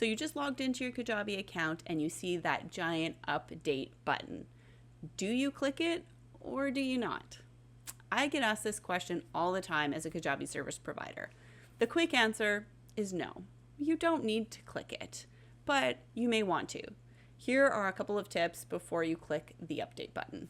So you just logged into your Kajabi account and you see that giant update button. Do you click it or do you not? I get asked this question all the time as a Kajabi service provider. The quick answer is no. You don't need to click it, but you may want to. Here are a couple of tips before you click the update button.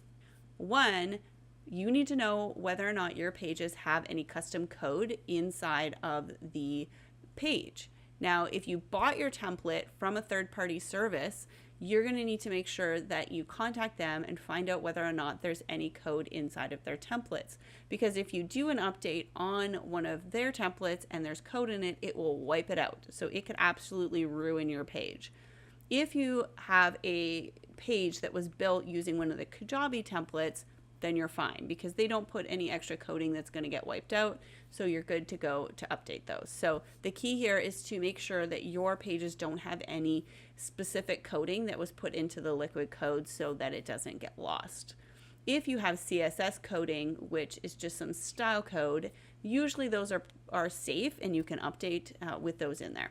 One, you need to know whether or not your pages have any custom code inside of the page. Now, if you bought your template from a third-party service, you're going to need to make sure that you contact them and find out whether or not there's any code inside of their templates. Because if you do an update on one of their templates and there's code in it, it will wipe it out. So it could absolutely ruin your page. If you have a page that was built using one of the Kajabi templates, then you're fine because they don't put any extra coding that's going to get wiped out. So you're good to go to update those. So the key here is to make sure that your pages don't have any specific coding that was put into the liquid code so that it doesn't get lost. If you have CSS coding, which is just some style code, usually those are safe and you can update with those in there.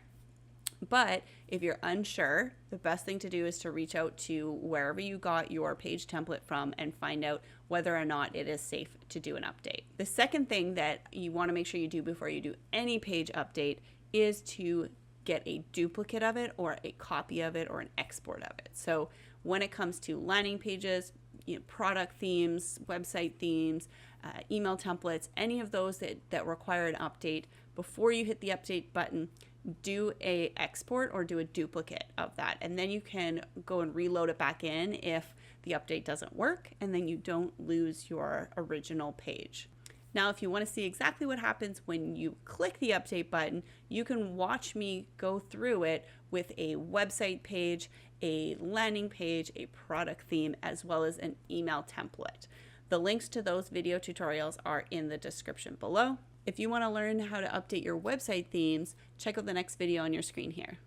But if you're unsure, the best thing to do is to reach out to wherever you got your page template from and find out whether or not it is safe to do an update. The second thing that you want to make sure you do before you do any page update is to get a duplicate of it or a copy of it or an export of it. So when it comes to landing pages, product themes, website themes, email templates, any of those that require an update, before you hit the update button, do a export or do a duplicate of that, and then you can go and reload it back in if the update doesn't work, and then you don't lose your original page. Now, if you want to see exactly what happens when you click the update button, you can watch me go through it with a website page, a landing page, a product theme, as well as an email template. The links to those video tutorials are in the description below. If you want to learn how to update your website themes, check out the next video on your screen here.